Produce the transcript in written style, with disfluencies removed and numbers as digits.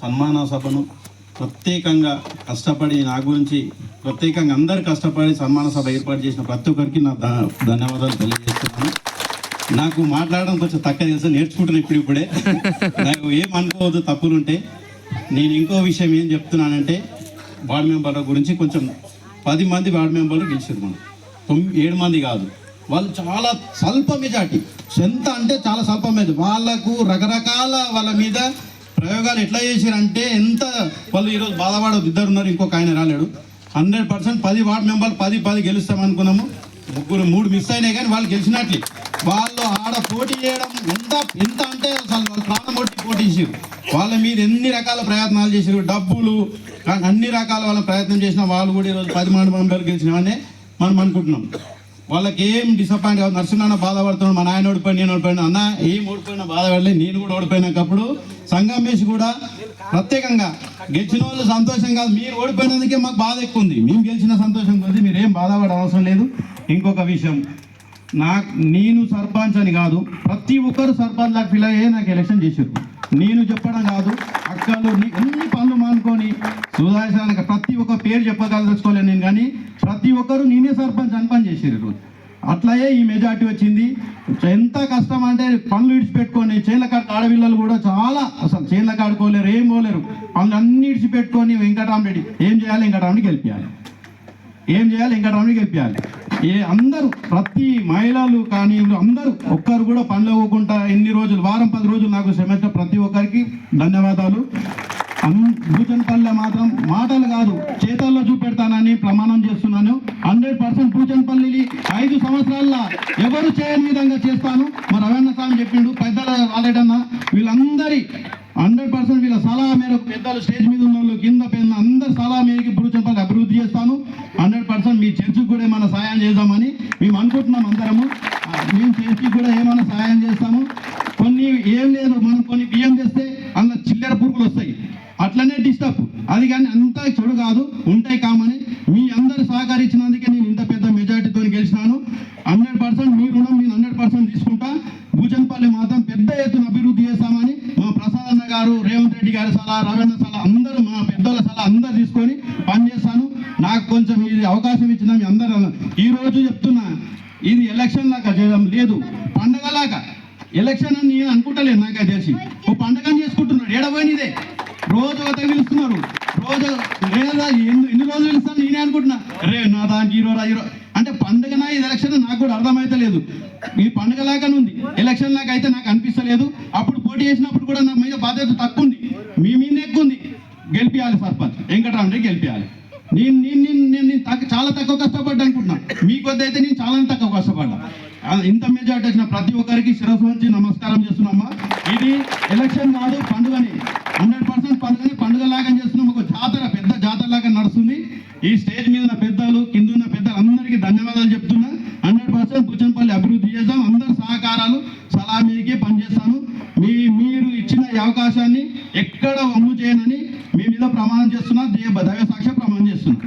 సన్మాన సభను ప్రత్యేకంగా కష్టపడి నా గురించి ప్రత్యేకంగా అందరు కష్టపడి సన్మాన సభ ఏర్పాటు చేసిన ప్రతి ఒక్కరికి నా ధన్యవాదాలు తెలియజేస్తున్నాను. నాకు మాట్లాడడం కొంచెం తక్కువ తెలుసు, నేర్చుకుంటున్నాను ఇప్పుడే. నాకు ఏమనుకోవద్దు తప్పులుంటే. నేను ఇంకో విషయం ఏం చెప్తున్నానంటే, వార్డు మెంబర్ల గురించి కొంచెం 10 మంది వార్డు మెంబర్లు గెలిచారు, మనం 7 మంది కాదు. వాళ్ళు చాలా స్వల్ప మెజార్టీ, ఎంత అంటే చాలా స్వల్ప మెజార్టీ. వాళ్ళకు రకరకాల వాళ్ళ మీద ప్రయోగాలు ఎట్లా చేశారంటే ఎంత వాళ్ళు ఈరోజు బాధపడదు. 2 ఉన్నారు, ఇంకొక ఆయన రాలేడు. 100% 10 వార్డు మెంబర్లు 10 గెలుస్తామనుకున్నాము. 3 మిస్ అయినాయి, కానీ వాళ్ళు గెలిచినట్లే. వాళ్ళు ఆడ పోటీ చేయడం ఎంత అంటే అసలు వాళ్ళు ప్రాణం కొట్టి పోటీ చేసారు. వాళ్ళ మీద ఎన్ని రకాల ప్రయత్నాలు చేసారు, డబ్బులు అన్ని రకాల వాళ్ళ ప్రయత్నం చేసిన వాళ్ళు కూడా ఈరోజు 10 వార్డు మెంబర్లు గెలిచినామని మనం అనుకుంటున్నాం. వాళ్ళకి ఏం డిసప్పాయింట్ కాదు. నరసింహన్న బాధపడుతున్నాడు, మా నాయన ఓడిపోయి నేను ఓడిపోయినా, అన్న ఏం ఓడిపోయినా బాధపడలేదు, నేను కూడా ఓడిపోయినాకప్పుడు సంగమేష్ కూడా ప్రత్యేకంగా గెలిచిన వాళ్ళు సంతోషం కాదు, మీరు ఓడిపోయినందుకే మాకు బాధ ఎక్కువ ఉంది. మేము గెలిచిన సంతోషం కొద్ది మీరు ఏం బాధపడే అవసరం లేదు. ఇంకొక విషయం, నేను సర్పంచ్ అని కాదు, ప్రతి ఒక్కరు సర్పంచ్ లాగా ఫీల్ అయ్యే నాకు ఎలక్షన్ చేశారు. నేను చెప్పడం కాదు, అక్కలు ఎన్ని పనులు మానుకొని సుధాకర్ ప్రతి ఒక్క పేరు చెప్పగలుచుకోలేను నేను, కానీ ప్రతి ఒక్కరు నేనే సర్పంచ్ అని పని చేసారు. అట్లాగే ఈ మెజార్టీ వచ్చింది. ఎంత కష్టం అంటే పనులు విడిచిపెట్టుకొని చేళ్ళ కాడికి ఆడపిల్లలు కూడా చాలా అసలు చేళ్ళ కాడుకోలేరు, ఏం పోలేరు. పనులు అన్ని విడిచిపెట్టుకొని వెంకటరామరెడ్డి ఏం చేయాలి, వెంకటరామరెడ్డి గెలిపించాలి, ఏం చేయాలి, వెంకటరామరెడ్డి గెలిపించాలి. అందరూ ప్రతి మహిళలు కానీ అందరూ ఒక్కరు కూడా పనులు అవ్వకుండా ఎన్ని రోజులు, వారం 10 రోజులు నాకు శ్రమించిన ప్రతి ఒక్కరికి ధన్యవాదాలు. భూచన్పల్లి మాత్రం మాటలు కాదు, చేతల్లో చూపెడతానని ప్రమాణం చేస్తున్నాను. 100% భూచన్పల్లి 5 సంవత్సరాల్లో ఎవరు చేయని విధంగా చేస్తాను. మరి రవీంద్ర స్వామి చెప్పిండు, పెద్దల రాలేడన్నా, వీళ్ళందరి 100% వీళ్ళ సలహా మేరకు పెద్దలు స్టేజ్ మీద ఉన్న వాళ్ళు కింద పెద్ద అందరి సలహా మేరకు భూచన్పల్లి అభివృద్ధి చేస్తాను. 100% మీ చర్చికి కూడా ఏమైనా సాయం చేద్దామని మేము అనుకుంటున్నాం. అందరము మేము చర్చికి కూడా ఏమైనా సాయం చేస్తాము. కొన్ని ఏం లేదు, మనం కొన్ని బియ్యం చేస్తే అందులో చిల్లర పురుగులు వస్తాయి, అట్లనే డిస్టర్బ్ అది, కానీ అంతా చెడు కాదు, ఉంటాయి కామని మీ అందరు సహకరించినందుకే నేను ఇంత పెద్ద మెజార్టీతో గెలిచినాను. 100% మీ రుణం నేను 100% తీసుకుంటా. భూచన్పల్లి మాత్రం పెద్ద ఎత్తున అభివృద్ధి చేస్తామని మా ప్రసాద్ అన్న గారు, రేవంత్ రెడ్డి గారి సలహా, రవీంద్ర సలహా, అందరూ మా పెద్దల సలహా అందరూ తీసుకొని పనిచేస్తాను. నాకు కొంచెం ఇది అవకాశం ఇచ్చిన మీ అందరూ ఈ రోజు చెప్తున్నా, ఇది ఎలక్షన్ లాగా చేయడం లేదు, పండగలాగా. ఎలక్షన్ అని నేను అనుకుంటలేదు, నాకు అది తెలిసి ఓ పండగని చేసుకుంటున్నాడు. ఏడపోయినదే రోజు ఒక పిలుస్తున్నారు, రోజు లేదా ఎన్ని రోజులు పిలుస్తాను నేనే అనుకుంటున్నా. రే నా దానికి హీరో అంటే పండుగనా ఇది ఎలక్షన్ నాకు కూడా అర్థమైతే లేదు. ఈ పండుగ లాగానే ఉంది, ఎలక్షన్ లాగా అయితే నాకు అనిపిస్తలేదు. అప్పుడు పోటీ చేసినప్పుడు కూడా నా మీద బాధ్యత తక్కువ ఉంది, మీ మీద ఎక్కువ ఉంది. గెలిపియాలి సర్పంచ్ వెంకటరామరెడ్డి గెలిపియాలి. నేను చాలా తక్కువ కష్టపడ్డా అనుకుంటున్నా, మీ కొద్ది అయితే నేను చాలా తక్కువ కష్టపడ్డా. ఇంత మెజార్టీ వచ్చిన ప్రతి ఒక్కరికి శిరస్సు వంచి నమస్కారం చేస్తున్నామ్మా. ఇది ఎలక్షన్ కాదు, పండుగని 100% పండుగని పండుగలాగా చేస్తున్నాం. ఒక జాతర, పెద్ద జాతర లాగా నడుస్తుంది. ఈ స్టేజ్ మీద ఉన్న పెద్దలు, కింద ఉన్న పెద్దలు అందరికీ ధన్యవాదాలు చెప్తున్నా. 100% భూచన్పల్లి అభివృద్ధి చేద్దాం. అందరు సహకారాలు సలహా మీకే పనిచేస్తాను. మీరు ఇచ్చిన ఈ అవకాశాన్ని ఎక్కడ వమ్ము చేయనని మీ మీద ప్రమాణం చేస్తున్నా, దైవ సాక్ష్య ప్రమాణం చేస్తున్నా.